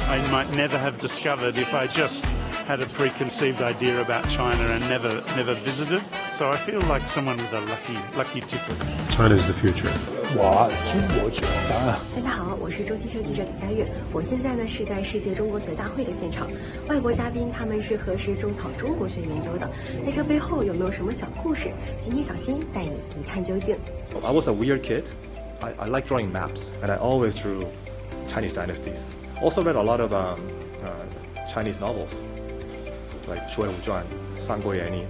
I might never have discovered if I just had a preconceived idea about China and never visited. So I feel like someone with a lucky ticket. China's the future. 我中国觉得。大家好，我是周期社记者李佳悦，我现在呢是在世界中国学大会的现场，外国嘉宾他们是何时种草中国学研究的？在这背后有没有什么小故事？今天小新带你一探究竟。I was a weird kid. I like drawing maps, and I always drew Chinese dynasties. Also read a lot of Chinese novels, like《水浒传》《三国演义》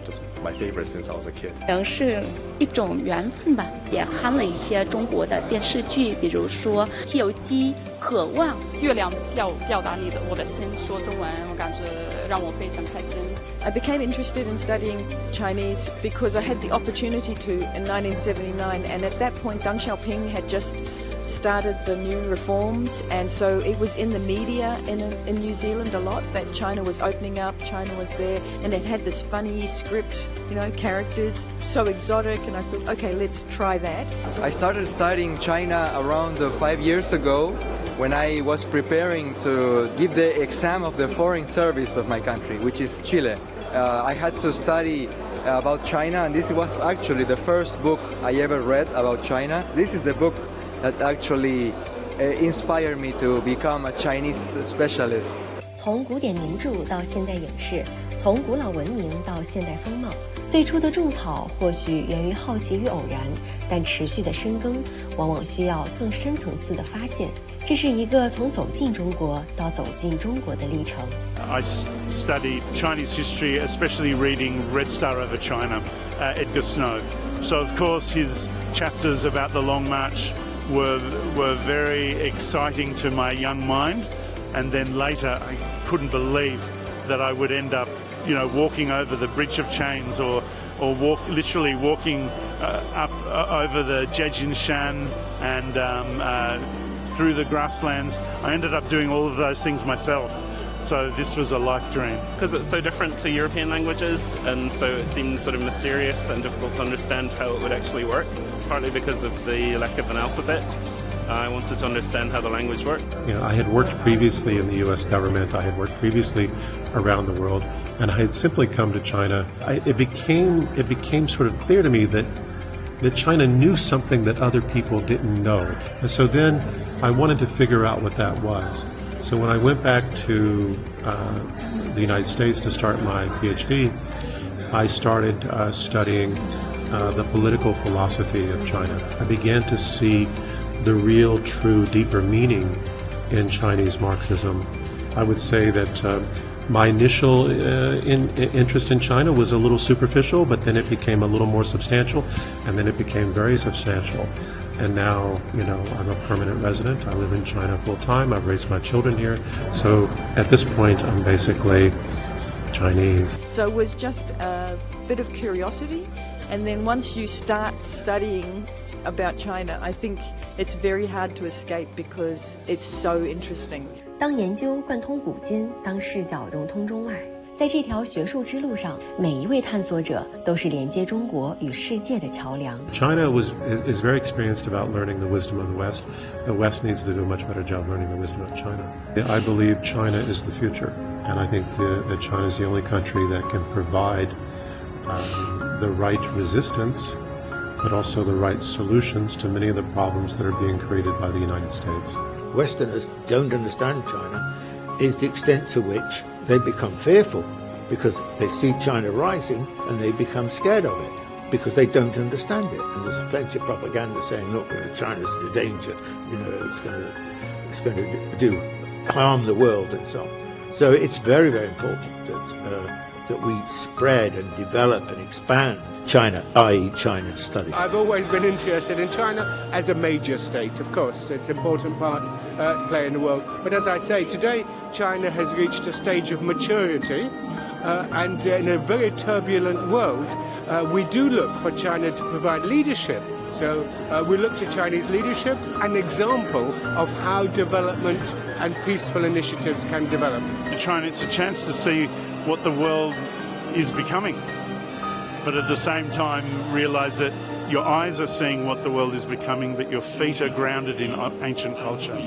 just my favorite since I was a kid. 可能是一种缘分吧，也看了一些中国的电视剧，比如说《西游记》《渴望》。月亮表达我的心，说中文，我感觉让我非常开心。I became interested in studying Chinese because I had the opportunity to in 1979, and at that point Deng Xiaoping had just started the new reforms, and so it was in the media in New Zealand a lot that China was opening up, China was there, and it had this funny script, characters, so exotic, and I thought, okay, let's try that. I started studying China around 5 years ago when I was preparing to give the exam of the foreign service of my country, which is Chile. I had to study about China, and this was actually the first book I ever read about China. This is the book that actually inspired me to become a Chinese specialist. 从古典名著到现代影视，从古老文明到现代风貌，最初的种草或许源于好奇与偶然，但持续的深耕往往需要更深层次的发现。这是一个从走进中国到走进中国的历程。I studied Chinese history, especially reading Red Star Over China, Edgar Snow. So of course his chapters about the Long March were very exciting to my young mind, and then later I couldn't believe that I would end up, walking over the Bridge of Chains or literally walking up over the Jiajinshan and through the grasslands. I ended up doing all of those things myself. So this was a life dream. Because it's so different to European languages, and so it seemed sort of mysterious and difficult to understand how it would actually work, partly because of the lack of an alphabet. I wanted to understand how the language worked. I had worked previously in the U.S. government. I had worked previously around the world, and I had simply come to China. It became sort of clear to me that China knew something that other people didn't know. And so then I wanted to figure out what that was. So when I went back to the United States to start my PhD, I started studying the political philosophy of China. I began to see the real, true, deeper meaning in Chinese Marxism. I would say that my initial interest in China was a little superficial, but then it became a little more substantial, and then it became very substantial. And now, I'm a permanent resident. I live in China full time. I've raised my children here. So at this point, I'm basically Chinese. So it was just a bit of curiosity. And then once you start studying about China, I think it's very hard to escape because it's so interesting. 当研究贯通古今，当视角融通中外，在这条学术之路上，每一位探索者都是连接中国与世界的桥梁。China is very experienced about learning the wisdom of the West. The West needs to do a much better job learning the wisdom of China. I believe China is the future, and I think that China is the only country that can provide the right resistance, but also the right solutions to many of the problems that are being created by the United States. Westerners don't understand China is the extent to which they become fearful because they see China rising and they become scared of it because they don't understand it. And there's plenty of propaganda saying, look, China's the danger, it's going to do harm the world and so on. So it's very, very important that we spread and develop and expand China, i.e. China study. I've always been interested in China as a major state, of course. It's an important part to play in the world. But as I say, today China has reached a stage of maturity and in a very turbulent world, we do look for China to provide leadership. So we look to Chinese leadership, an example of how development and peaceful initiatives can develop. China, it's a chance to see what the world is becoming. But at the same time, realize that your eyes are seeing what the world is becoming, but your feet are grounded in ancient culture.